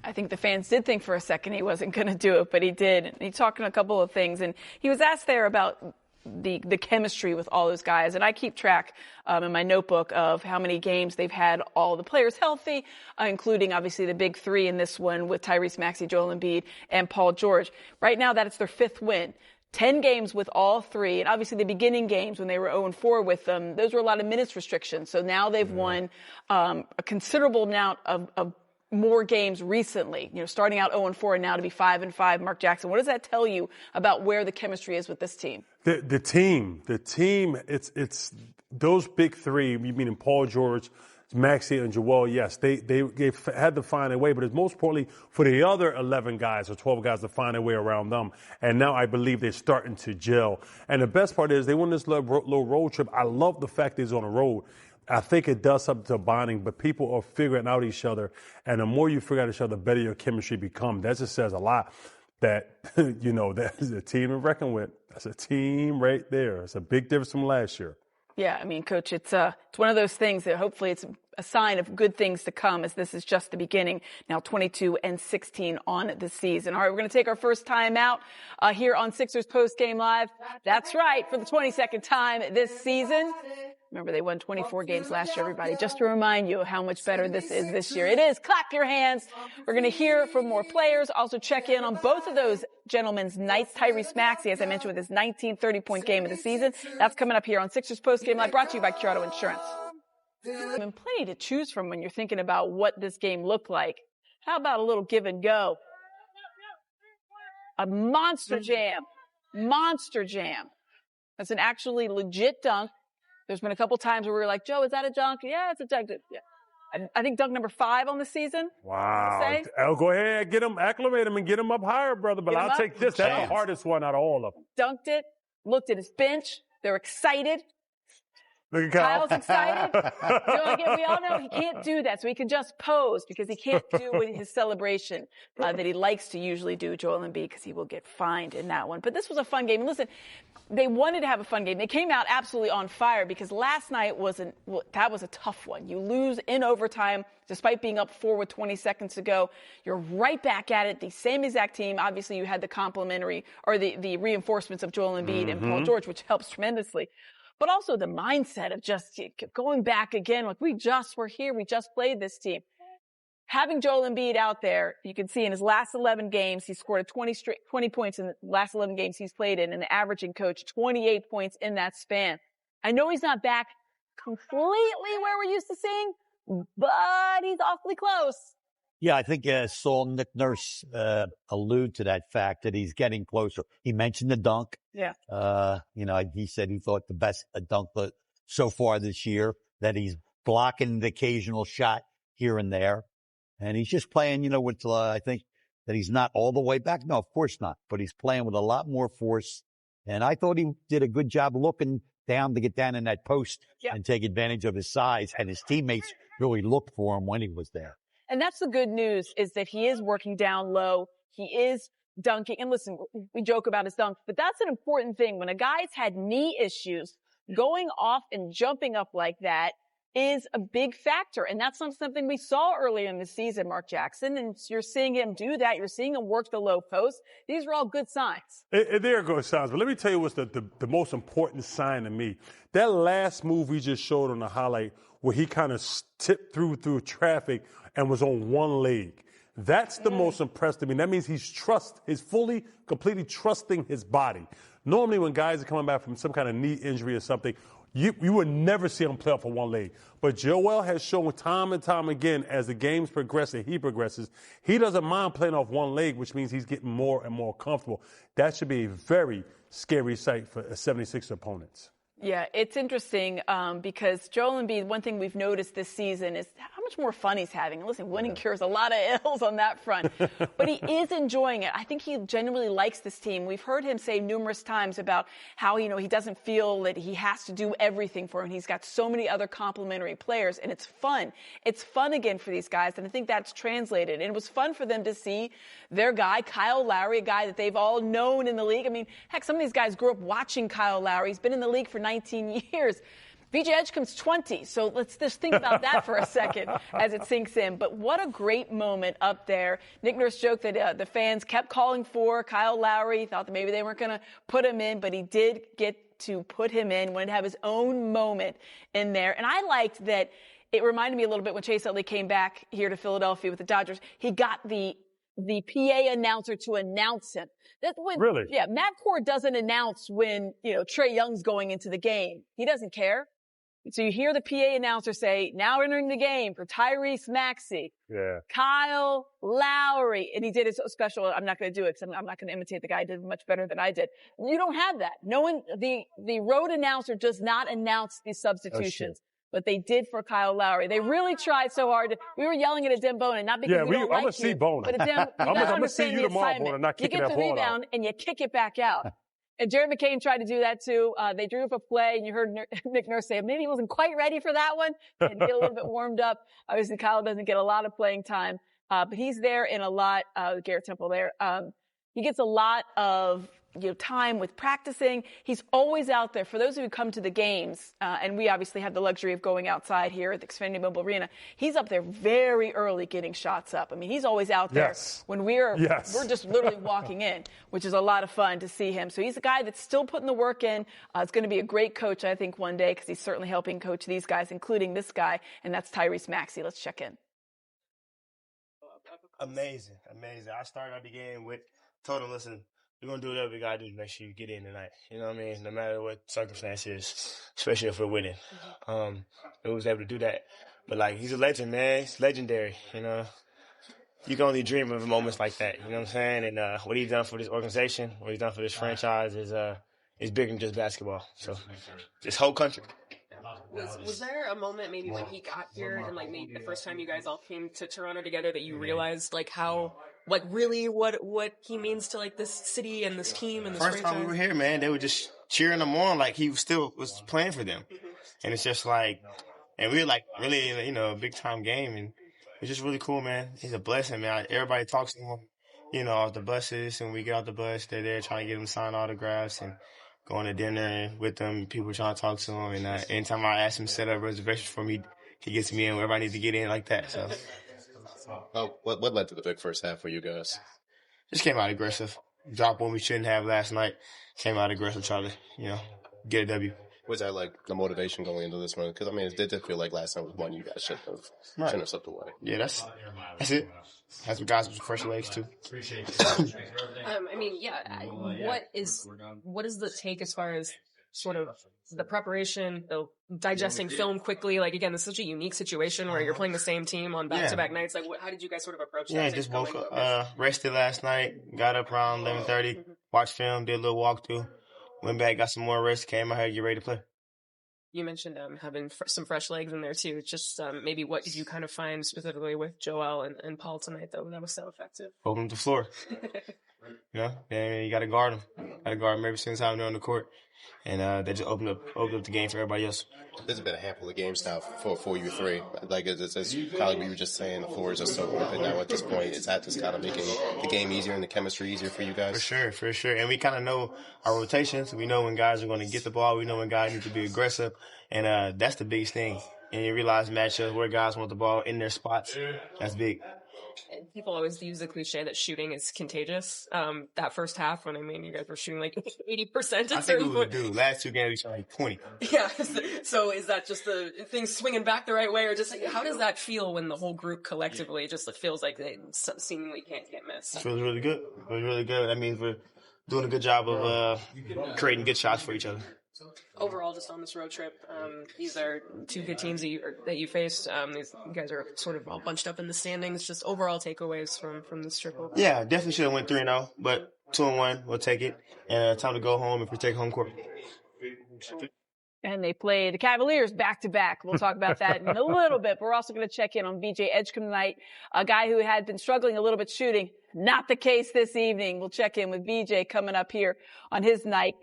I think the fans did think for a second he wasn't going to do it, but he did. And he's talking a couple of things, and he was asked there about the chemistry with all those guys. And I keep track in my notebook of how many games they've had all the players healthy, including obviously the big three in this one with Tyrese Maxey, Joel Embiid, and Paul George. Right now, that is their 5th win. 10 games with all three. And obviously the beginning games when they were 0-4 with them, those were a lot of minutes restrictions. So now they've won a considerable amount of more games recently, starting out 0-4 and now to be 5-5. Mark Jackson, what does that tell you about where the chemistry is with this team? The team, it's those big three, you meaning Paul George, Maxey, and Joel, yes, they had to find a way, but it's most importantly for the other 11 guys or 12 guys to find a way around them. And now I believe they're starting to gel. And the best part is they won this little road trip. I love the fact that it's on the road. I think it does something to bonding, but people are figuring out each other. And the more you figure out each other, the better your chemistry becomes. That just says a lot that, that is a team to reckon with. That's a team right there. It's a big difference from last year. Yeah, I mean, Coach, it's one of those things that hopefully it's a sign of good things to come, as this is just the beginning. Now 22-16 on the season. All right, we're going to take our first time out here on Sixers Post Game Live. That's right, for the 22nd time this season. Remember, they won 24 games last year, everybody. Just to remind you of how much better this is this year. It is. Clap your hands. We're going to hear from more players. Also check in on both of those gentlemen's nights. Tyrese Maxey, as I mentioned, with his 19 30-point game of the season. That's coming up here on Sixers Post Game Live, brought to you by Toronto Insurance. And plenty to choose from when you're thinking about what this game looked like. How about a little give and go? A monster jam. Monster jam. That's an actually legit dunk. There's been a couple times where we were like, Joe, is that a dunk? Yeah, it's a dunk. Yeah. I think dunk number 5 on the season. Wow. Oh, go ahead, acclimate him and get him up higher, brother. But I'll take this. That's the hardest one out of all of them. Dunked it, looked at his bench. They're excited. Look at Kyle. Kyle's excited. Again, we all know he can't do that, so he can just pose because he can't do his celebration that he likes to usually do, Joel Embiid, because he will get fined in that one. But this was a fun game. And listen, they wanted to have a fun game. They came out absolutely on fire because last night that was a tough one. You lose in overtime despite being up 4 with 20 seconds to go. You're right back at it, the same exact team. Obviously, you had the complimentary or the reinforcements of Joel Embiid and Paul George, which helps tremendously. But also the mindset of just going back again, like we just were here, we just played this team. Having Joel Embiid out there, you can see in his last 11 games, he scored 20 points in the last 11 games he's played in, and averaging, Coach, 28 points in that span. I know he's not back completely where we're used to seeing, but he's awfully close. Yeah, I think I saw Nick Nurse allude to that fact that he's getting closer. He mentioned the dunk. Yeah. He said he thought the best dunk so far this year, that he's blocking the occasional shot here and there. And he's just playing, with, I think that he's not all the way back. No, of course not. But he's playing with a lot more force. And I thought he did a good job looking down to get down in that post and take advantage of his size. And his teammates really looked for him when he was there. And that's the good news, is that he is working down low. He is dunking. And listen, we joke about his dunk, but that's an important thing. When a guy's had knee issues, going off and jumping up like that is a big factor. And that's not something we saw earlier in the season, Mark Jackson. And you're seeing him do that. You're seeing him work the low post. These are all good signs. They're good signs. But let me tell you what's the most important sign to me. That last move we just showed on the highlight where he kind of tipped through traffic and was on one leg. That's the most impressive to me. That means he's completely trusting his body. Normally when guys are coming back from some kind of knee injury or something, you would never see him play off of one leg. But Joel has shown time and time again as the games progress and he progresses, he doesn't mind playing off one leg, which means he's getting more and more comfortable. That should be a very scary sight for 76 opponents. Yeah, it's interesting because Joel Embiid, one thing we've noticed this season is how much more fun he's having. Listen, winning cures a lot of ills on that front, but he is enjoying it. I think he genuinely likes this team. We've heard him say numerous times about how, he doesn't feel that he has to do everything for him. He's got so many other complementary players, and it's fun. It's fun again for these guys, and I think that's translated. And it was fun for them to see their guy, Kyle Lowry, a guy that they've all known in the league. I mean, heck, some of these guys grew up watching Kyle Lowry. He's been in the league for 19 years. VJ Edgecombe's 20, so let's just think about that for a second as it sinks in. But what a great moment up there. Nick Nurse joked that the fans kept calling for Kyle Lowry, thought that maybe they weren't going to put him in, but he did get to put him in, wanted to have his own moment in there. And I liked that it reminded me a little bit when Chase Utley came back here to Philadelphia with the Dodgers. He got the PA announcer to announce him. That's when, really? Yeah, Matt Core doesn't announce when, Trae Young's going into the game. He doesn't care. So you hear the PA announcer say, now entering the game for Tyrese Maxey, Kyle Lowry. And he did it so special. I'm not going to do it because I'm not going to imitate the guy who did much better than I did. You don't have that. No one, the road announcer does not announce these substitutions. But they did for Kyle Lowry. They really tried so hard. We were yelling at Adem Bona, not because we don't like you. I'm going to see Bona. But Adem, I'm going to see you tomorrow, Bona, not kicking that ball out. You get the rebound and you kick it back out. And Jared McCain tried to do that too. They drew up a play, and you heard Nick Nurse say maybe he wasn't quite ready for that one and get a little bit warmed up. Obviously, Kyle doesn't get a lot of playing time, but he's there in a lot. Garrett Temple there. He gets a lot of time with practicing. He's always out there. For those of you who come to the games, and we obviously have the luxury of going outside here at the Xfinity Mobile Arena, he's up there very early getting shots up. I mean, he's always out there when we're just literally walking in, which is a lot of fun to see him. So he's a guy that's still putting the work in. It's going to be a great coach, I think, one day, because he's certainly helping coach these guys, including this guy, and that's Tyrese Maxey. Let's check in. Amazing. I started out the game told him, listen, we're going to do whatever we got to do to make sure you get in tonight. You know what I mean? No matter what circumstances, especially if we're winning. We was able to do that. But, he's a legend, man. He's legendary, You can only dream of moments like that, you know what I'm saying? And what he's done for this organization, what he's done for this franchise is bigger than just basketball. So, this whole country. Was there a moment maybe when he got here and maybe the first time you guys all came to Toronto together that you realized how really what he means to this city and this team and this franchise? First time we were here, man, they were just cheering him on like he was playing for them. And it's just and we were really a big time game, and it's just really cool, man. He's a blessing, man. Everybody talks to him, off the buses, and we get off the bus, they're there trying to get him signed autographs and going to dinner with them, people trying to talk to him. And anytime I ask him to set up reservations for me, he gets me in. Everybody needs to get in like that. So, what led to the big first half for you guys? Just came out aggressive. Dropped one we shouldn't have last night. Came out aggressive, try to, get a W. Was that the motivation going into this one? Because it did feel like last time was one you guys shouldn't have slipped away. Yeah, that's it. Have some guys with fresh legs too. What is the take as far as sort of the preparation, the digesting film quickly? Again, this is such a unique situation where you're playing the same team on back-to-back nights. How did you guys sort of approach that? Yeah, just woke up, rested last night, got up around 11:30, watched film, did a little walkthrough, went back, got some more rest, came out here, get ready to play. You mentioned having some fresh legs in there too. Just maybe what did you kind of find specifically with Joel and Paul tonight that was so effective? Open up the floor. And you got to guard them. Got to guard them every single time they're on the court. And they just opened up the game for everybody else. There's been a handful of games now for you three. As Kyle, we were just saying, the floor is just so open now at this point. Is that just kind of making the game easier and the chemistry easier for you guys? For sure. And we kind of know our rotations. We know when guys are going to get the ball. We know when guys need to be aggressive. And that's the biggest thing. And you realize matchups where guys want the ball in their spots. That's big. And people always use the cliche that shooting is contagious. That first half, when you guys were shooting 80% at certain point. Last two games, we shot 20. Yeah. So is that just the things swinging back the right way, or just how does that feel when the whole group collectively just feels like they seemingly can't get missed? It feels really good. That means we're doing a good job of creating good shots for each other. Overall, just on this road trip, these are two good teams that you faced. These guys are sort of all bunched up in the standings. Just overall takeaways from this trip. Yeah, definitely should have went 3-0, but 2-1, we'll take it. And time to go home and protect home court. And they play the Cavaliers back-to-back. We'll talk about that in a little bit. But we're also going to check in on VJ Edgecombe tonight, a guy who had been struggling a little bit shooting. Not the case this evening. We'll check in with VJ coming up here on his night.